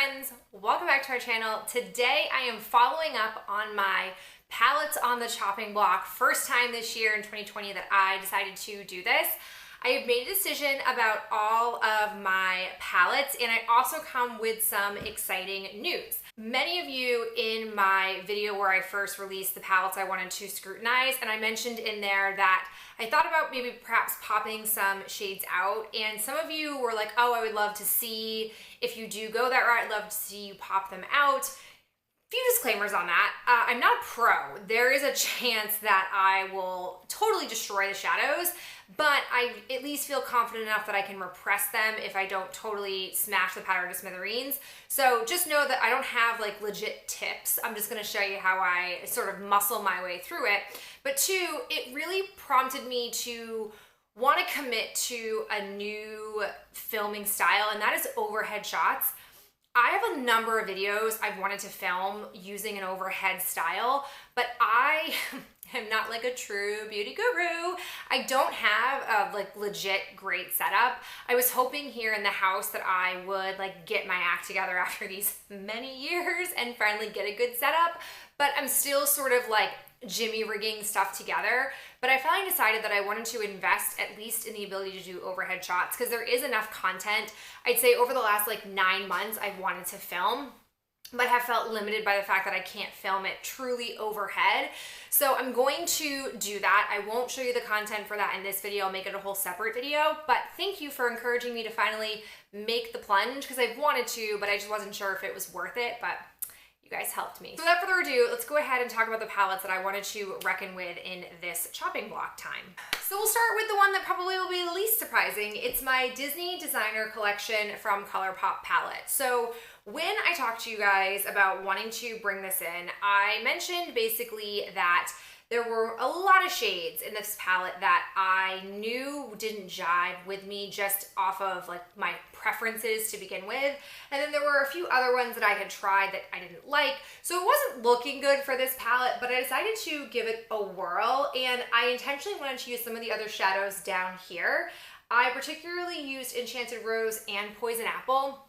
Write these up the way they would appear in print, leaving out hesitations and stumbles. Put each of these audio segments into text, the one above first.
friends, welcome back to our channel. Today I am following up on my palettes on the chopping block. First time this year in 2020 that I decided to do this. I have made a decision about all of my palettes, and I also come with some exciting news. Many of you in my video where I first released the palettes I wanted to scrutinize, and I mentioned in there that I thought about maybe perhaps popping some shades out, and some of you were like, oh, I would love to see if you do go that route. I'd love to see you pop them out. Few disclaimers on that. I'm not a pro. There is a chance that I will totally destroy the shadows, but I at least feel confident enough that I can repress them if I don't totally smash the powder to smithereens. So just know that I don't have like legit tips. I'm just gonna show you how I sort of muscle my way through it. But two, it really prompted me to want to commit to a new filming style, and that is overhead shots. I have a number of videos I've wanted to film using an overhead style, but I am not like a true beauty guru. I don't have a like legit great setup. I was hoping here in the house that I would like get my act together after these many years and finally get a good setup, but I'm still sort of like jimmy rigging stuff together. But I finally decided that I wanted to invest at least in the ability to do overhead shots because there is enough content. I'd say over the last like 9 months I've wanted to film, but have felt limited by the fact that I can't film it truly overhead. So I'm going to do that. I won't show you the content for that in this video. I'll make it a whole separate video, but thank you for encouraging me to finally make the plunge because I've wanted to, but I just wasn't sure if it was worth it, but you guys helped me. So without further ado, let's go ahead and talk about the palettes that I wanted to reckon with in this chopping block time. So we'll start with the one that probably will be the least surprising. It's my Disney Designer Collection from ColourPop palette. So when I talked to you guys about wanting to bring this in, I mentioned basically that there were a lot of shades in this palette that I knew didn't jive with me just off of like my preferences to begin with. And then there were a few other ones that I had tried that I didn't like. So it wasn't looking good for this palette, but I decided to give it a whirl, and I intentionally wanted to use some of the other shadows down here. I particularly used Enchanted Rose and Poison Apple.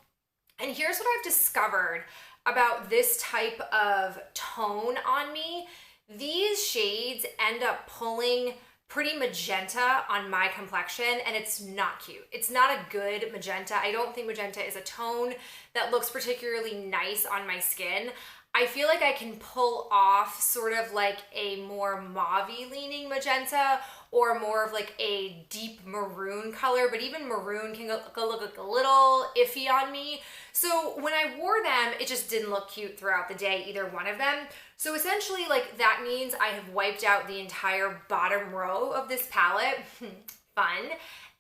And here's what I've discovered about this type of tone on me. These shades end up pulling pretty magenta on my complexion, and it's not cute. It's not a good magenta. I don't think magenta is a tone that looks particularly nice on my skin. I feel like I can pull off sort of like a more mauve-y leaning magenta or more of like a deep maroon color, but even maroon can look like a little iffy on me. So when I wore them, it just didn't look cute throughout the day, either one of them. So essentially like that means I have wiped out the entire bottom row of this palette. Fun.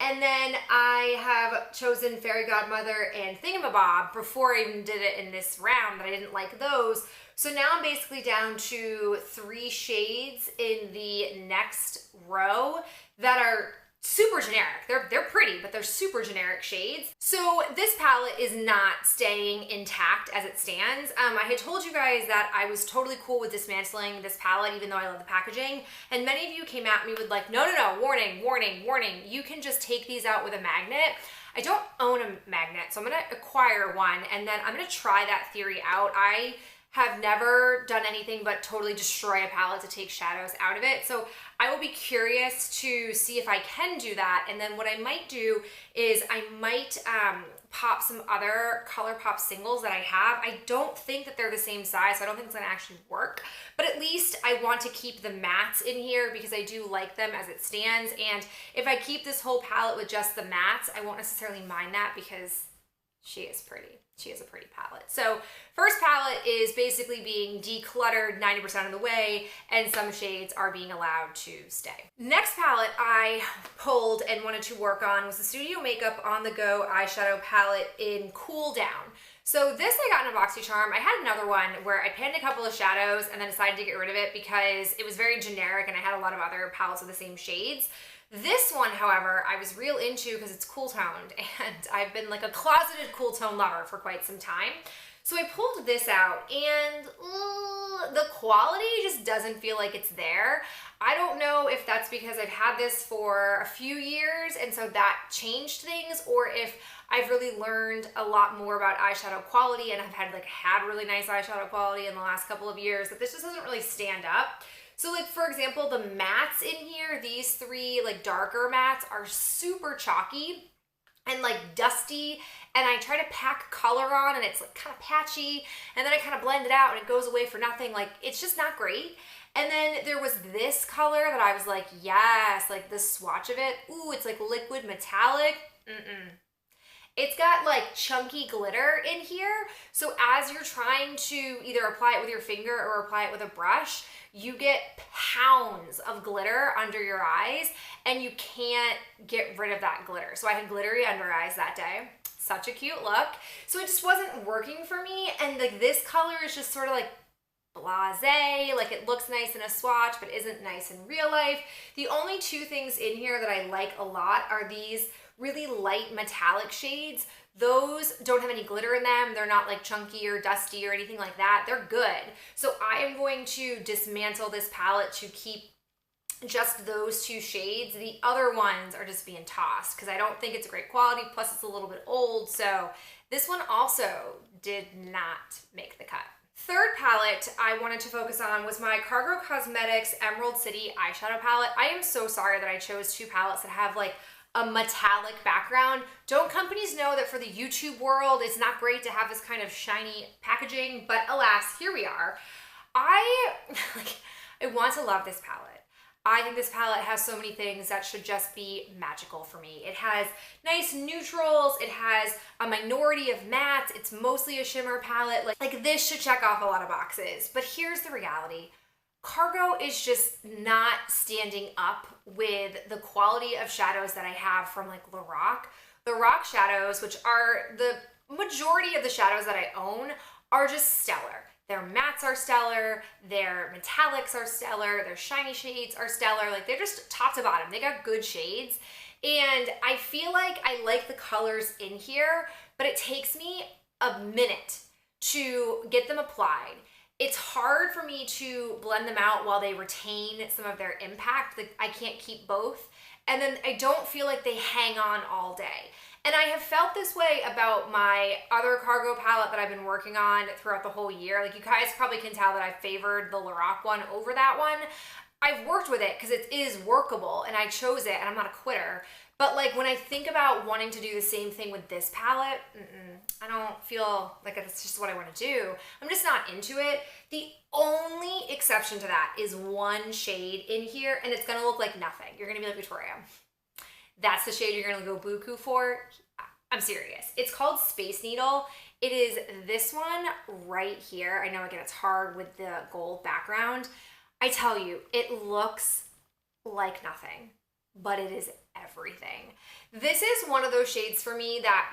And then I have chosen Fairy Godmother and Thingamabob before I even did it in this round that I didn't like those. So now I'm basically down to 3 shades in the next row that are super generic. They're pretty, but they're super generic shades. So this palette is not staying intact as it stands. I had told you guys that I was totally cool with dismantling this palette, even though I love the packaging. And many of you came at me with like, no, warning, warning, warning. You can just take these out with a magnet. I don't own a magnet, so I'm gonna acquire one, and then I'm gonna try that theory out. I have never done anything but totally destroy a palette to take shadows out of it. So I will be curious to see if I can do that. And then what I might do is I might pop some other ColourPop singles that I have. I don't think that they're the same size, so I don't think it's gonna actually work. But at least I want to keep the mattes in here because I do like them as it stands. And if I keep this whole palette with just the mattes, I won't necessarily mind that because she is pretty. She is a pretty palette. So first palette is basically being decluttered 90% of the way, and some shades are being allowed to stay. Next palette I pulled and wanted to work on was the Studio Makeup On The Go eyeshadow palette in Cool Down. So this I got in a BoxyCharm. I had another one where I panned a couple of shadows and then decided to get rid of it because it was very generic and I had a lot of other palettes of the same shades. This one, however, I was real into because it's cool toned, and I've been like a closeted cool tone lover for quite some time. So I pulled this out, and the quality just doesn't feel like it's there. I don't know if that's because I've had this for a few years and so that changed things, or if I've really learned a lot more about eyeshadow quality and I've had really nice eyeshadow quality in the last couple of years, that this just doesn't really stand up. So like, for example, the mattes in here, these three like darker mattes are super chalky and like dusty, and I try to pack color on and it's like kind of patchy, and then I kind of blend it out and it goes away for nothing. Like, it's just not great. And then there was this color that I was like, yes, like the swatch of it. Ooh, it's like liquid metallic. It's got like chunky glitter in here. So as you're trying to either apply it with your finger or apply it with a brush, you get pounds of glitter under your eyes and you can't get rid of that glitter. So I had glittery under eyes that day. Such a cute look. So it just wasn't working for me. And like this color is just sort of like blasé, like it looks nice in a swatch but isn't nice in real life. The only two things in here that I like a lot are these really light metallic shades. Those don't have any glitter in them. They're not like chunky or dusty or anything like that. They're good. So I am going to dismantle this palette to keep just those two shades. The other ones are just being tossed because I don't think it's great quality, plus it's a little bit old. So this one also did not make the cut. Third palette I wanted to focus on was my Cargo Cosmetics Emerald City eyeshadow palette. I am so sorry that I chose two palettes that have like a metallic background. Don't companies know that for the YouTube world, it's not great to have this kind of shiny packaging, but alas, here we are. I want to love this palette. I think this palette has so many things that should just be magical for me. It has nice neutrals, it has a minority of mattes, it's mostly a shimmer palette. Like this should check off a lot of boxes. But here's the reality. Cargo is just not standing up with the quality of shadows that I have from like Lorac. The Lorac shadows, which are the majority of the shadows that I own, are just stellar. Their mattes are stellar, their metallics are stellar, their shiny shades are stellar. Like, they're just top to bottom. They got good shades. And I feel like I like the colors in here, but it takes me a minute to get them applied. It's hard for me to blend them out while they retain some of their impact. Like, I can't keep both. And then I don't feel like they hang on all day. And I have felt this way about my other Cargo palette that I've been working on throughout the whole year. Like, you guys probably can tell that I favored the Lorac one over that one. I've worked with it because it is workable and I chose it and I'm not a quitter. But like, when I think about wanting to do the same thing with this palette, I don't feel like it's just what I want to do. I'm just not into it. The only exception to that is one shade in here, and it's gonna look like nothing. You're gonna be like, Victoria, that's the shade you're gonna go buku for? I'm serious. It's called Space Needle. It is this one right here. I know, again, it's hard with the gold background. I tell you, it looks like nothing, but it is everything. This is one of those shades for me that,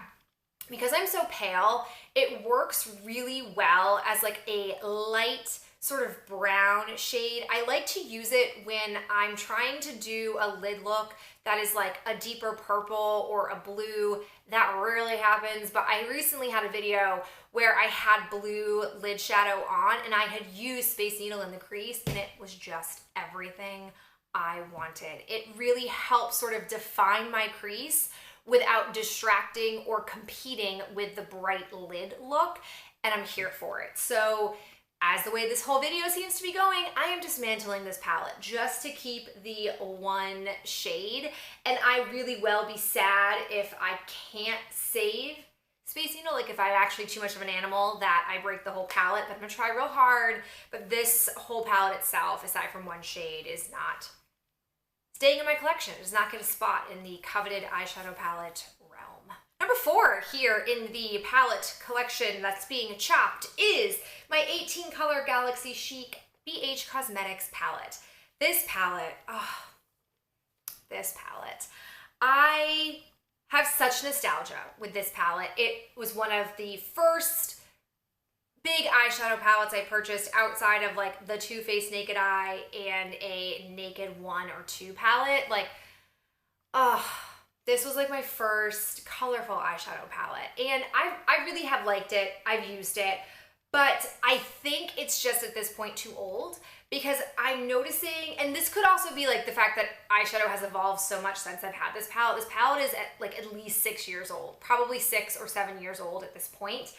because I'm so pale, it works really well as like a light sort of brown shade. I like to use it when I'm trying to do a lid look that is like a deeper purple or a blue. That rarely happens, but I recently had a video where I had blue lid shadow on and I had used Space Needle in the crease and it was just everything I wanted. It really helps sort of define my crease without distracting or competing with the bright lid look, and I'm here for it. So as the way this whole video seems to be going, I am dismantling this palette just to keep the one shade, and I really will be sad if I can't save Space Needle, like if I'm actually too much of an animal that I break the whole palette, but I'm gonna try real hard. But this whole palette itself, aside from one shade, is not staying in my collection. It does not get a spot in the coveted eyeshadow palette realm. Number 4 here in the palette collection that's being chopped is my 18 color Galaxy Chic BH Cosmetics palette. This palette, I have such nostalgia with this palette. It was one of the first big eyeshadow palettes I purchased outside of like the Too Faced Naked Eye and a Naked 1 or 2 palette. Like, Oh, this was like my first colorful eyeshadow palette, and I really have liked it. I've used it, but I think it's just at this point too old because I'm noticing, and this could also be like the fact that eyeshadow has evolved so much since I've had this palette. This palette is at least 6 years old, probably 6 or 7 years old at this point.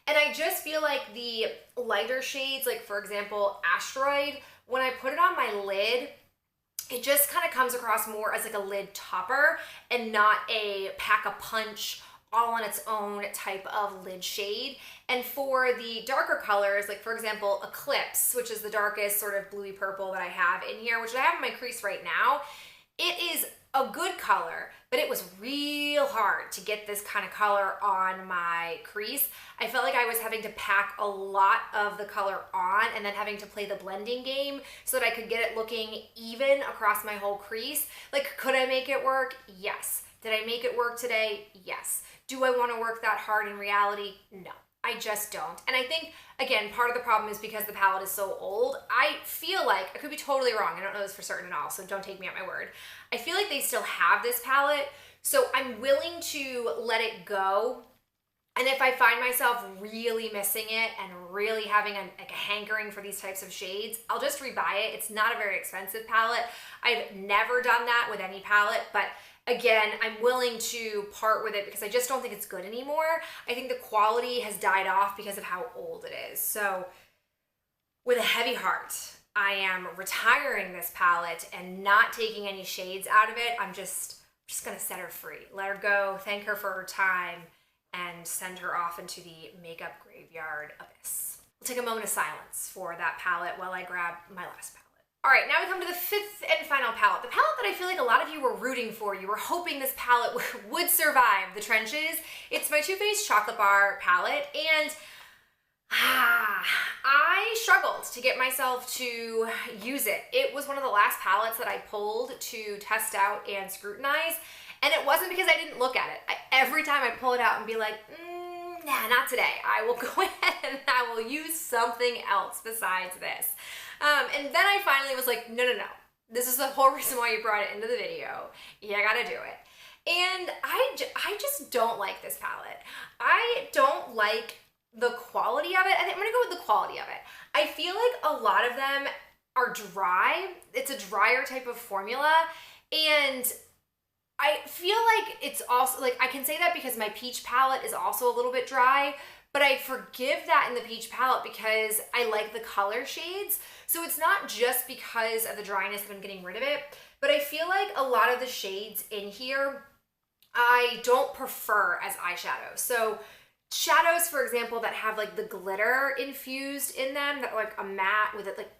And I just feel like the lighter shades, like for example, Asteroid, when I put it on my lid, it just kind of comes across more as like a lid topper and not a pack a punch all on its own type of lid shade. And for the darker colors, like for example, Eclipse, which is the darkest sort of bluey purple that I have in here, which I have in my crease right now, it is a good color, but it was real hard to get this kind of color on my crease. I felt like I was having to pack a lot of the color on and then having to play the blending game so that I could get it looking even across my whole crease. Like, could I make it work? Yes. Did I make it work today? Yes. Do I want to work that hard in reality? No. I just don't. And I think, again, part of the problem is because the palette is so old. I feel like, I could be totally wrong, I don't know this for certain at all, so don't take me at my word. I feel like they still have this palette, so I'm willing to let it go. And if I find myself really missing it and really having like a hankering for these types of shades, I'll just rebuy it. It's not a very expensive palette. I've never done that with any palette, but again, I'm willing to part with it because I just don't think it's good anymore. I think the quality has died off because of how old it is. So with a heavy heart, I am retiring this palette and not taking any shades out of it. I'm just gonna set her free, let her go, thank her for her time, and send her off into the makeup graveyard abyss. We'll take a moment of silence for that palette while I grab my last palette. All right, now we come to the fifth and final palette. The palette that I feel like a lot of you were rooting for. You were hoping this palette would survive the trenches. It's my Too Faced Chocolate Bar palette, and I struggled to get myself to use it. It was one of the last palettes that I pulled to test out and scrutinize, and it wasn't because I didn't look at it. Every time I pull it out and be like, nah, not today. I will go ahead and I will use something else besides this. And then I finally was like, no. This is the whole reason why you brought it into the video. You gotta do it. And I just don't like this palette. I don't like the quality of it. I think I'm gonna go with the quality of it. I feel like a lot of them are dry. It's a drier type of formula. And I feel like it's also, like, I can say that because my peach palette is also a little bit dry, but I forgive that in the peach palette because I like the color shades. So it's not just because of the dryness that I'm getting rid of it, but I feel like a lot of the shades in here I don't prefer as eyeshadows. So shadows, for example, that have like the glitter infused in them, that are like a matte with it like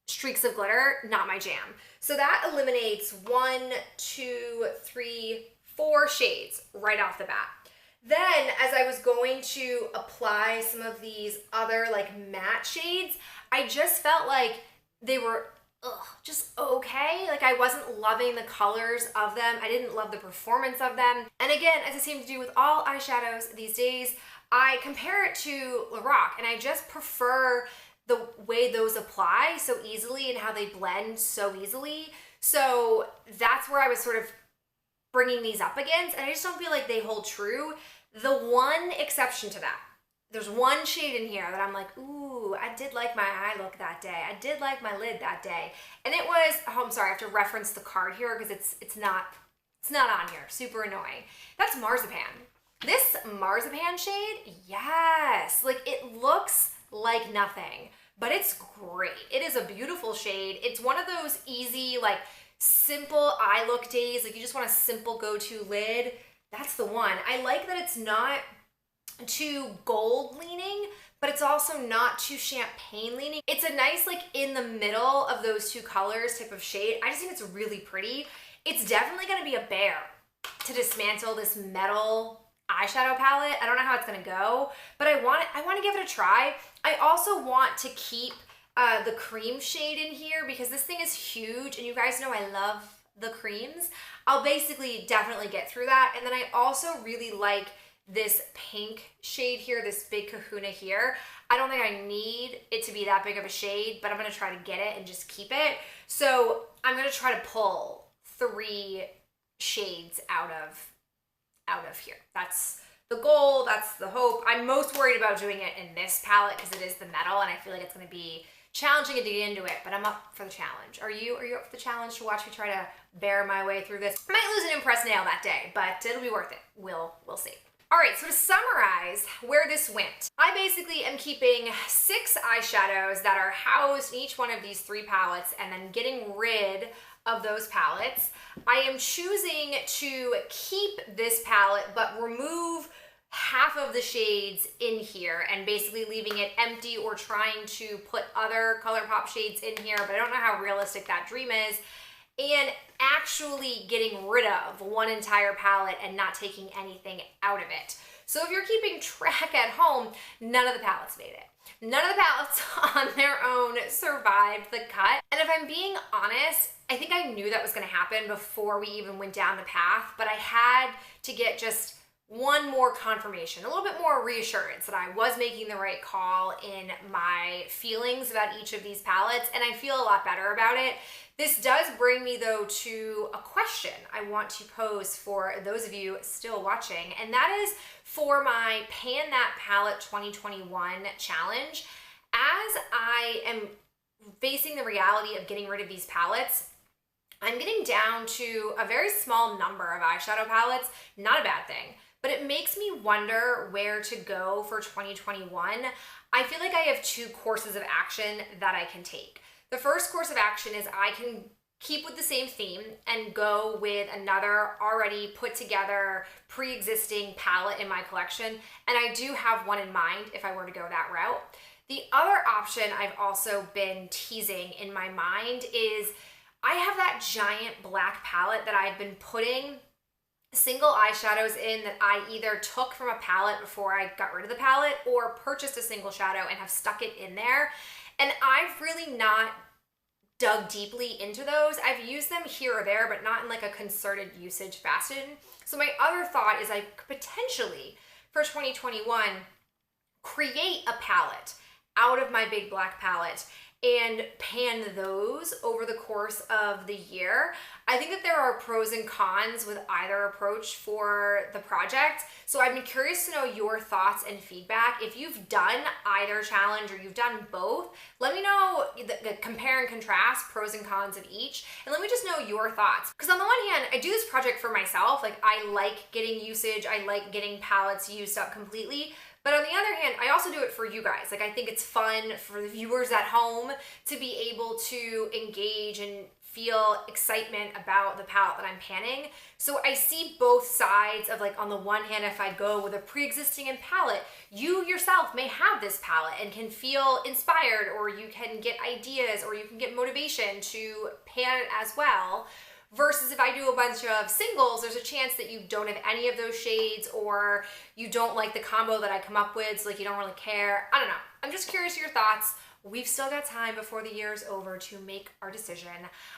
streaks of glitter, not my jam. So that eliminates 1, 2, 3, 4 shades right off the bat. Then as I was going to apply some of these other like matte shades, I just felt like they were just okay. Like I wasn't loving the colors of them. I didn't love the performance of them. And again, as I seem to do with all eyeshadows these days, I compare it to Lorac, and I just prefer the way those apply so easily and how they blend so easily. So that's where I was sort of bringing these up against, and I just don't feel like they hold true. The one exception to that, there's one shade in here that I'm like, ooh, I did like my eye look that day. I did like my lid that day. And it was, oh, I'm sorry, I have to reference the card here because it's not on here. Super annoying. That's Marzipan. This Marzipan shade, yes, like it looks like nothing, but it's great. It is a beautiful shade. It's one of those easy, like simple eye look days. Like you just want a simple go-to lid. That's the one. I like that it's not too gold leaning, but it's also not too champagne leaning. It's a nice like in the middle of those two colors type of shade. I just think it's really pretty. It's definitely gonna be a bear to dismantle this metal eyeshadow palette. I don't know how it's gonna go, but I want to give it a try. I also want to keep the cream shade in here because this thing is huge, and you guys know I love the creams. I'll basically definitely get through that. And then I also really like this pink shade here, this big kahuna here. I don't think I need it to be that big of a shade, but I'm gonna try to get it and just keep it. So I'm gonna try to pull 3 shades out of here. That's the goal, that's the hope. I'm most worried about doing it in this palette because it is the metal and I feel like it's gonna be challenging to get into it, but I'm up for the challenge. Are you up for the challenge to watch me try to bear my way through this? I might lose an impressed nail that day, but it'll be worth it. We'll see. All right, so to summarize where this went, I basically am keeping 6 eyeshadows that are housed in each one of these 3 palettes and then getting rid of those palettes. I am choosing to keep this palette but remove half of the shades in here and basically leaving it empty or trying to put other ColourPop shades in here, but I don't know how realistic that dream is, and actually getting rid of one entire palette and not taking anything out of it. So if you're keeping track at home, none of the palettes made it. None of the palettes on their own survived the cut. And if I'm being honest, I think I knew that was gonna happen before we even went down the path, but I had to get just one more confirmation, a little bit more reassurance that I was making the right call in my feelings about each of these palettes, and I feel a lot better about it. This does bring me though to a question I want to pose for those of you still watching, and that is for my Pan That Palette 2021 challenge. As I am facing the reality of getting rid of these palettes, I'm getting down to a very small number of eyeshadow palettes, not a bad thing. But it makes me wonder where to go for 2021. I feel like I have 2 courses of action that I can take. The first course of action is I can keep with the same theme and go with another already put together pre-existing palette in my collection. And I do have one in mind if I were to go that route. The other option I've also been teasing in my mind is I have that giant black palette that I've been putting single eyeshadows in that I either took from a palette before I got rid of the palette or purchased a single shadow and have stuck it in there. And I've really not dug deeply into those. I've used them here or there, but not in like a concerted usage fashion. So my other thought is I could potentially, for 2021, create a palette out of my big black palette and pan those over the course of the year. I think that there are pros and cons with either approach for the project. So I've been curious to know your thoughts and feedback. If you've done either challenge or you've done both, let me know the compare and contrast, pros and cons of each, and let me just know your thoughts. Because on the one hand, I do this project for myself. Like I like getting usage, I like getting palettes used up completely. But on the other hand, I also do it for you guys. Like I think it's fun for the viewers at home to be able to engage and feel excitement about the palette that I'm panning. So I see both sides of like, on the one hand, if I go with a pre-existing palette, you yourself may have this palette and can feel inspired, or you can get ideas, or you can get motivation to pan it as well. Versus if I do a bunch of singles, there's a chance that you don't have any of those shades, or you don't like the combo that I come up with, so like you don't really care. I don't know. I'm just curious your thoughts. We've still got time before the year is over to make our decision.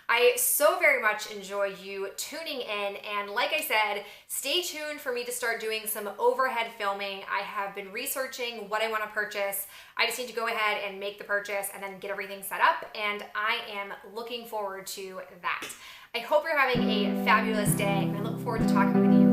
I so very much enjoy you tuning in, and like I said, stay tuned for me to start doing some overhead filming. I have been researching what I want to purchase. I just need to go ahead and make the purchase and then get everything set up, and I am looking forward to that. I hope you're having a fabulous day, and I look forward to talking with you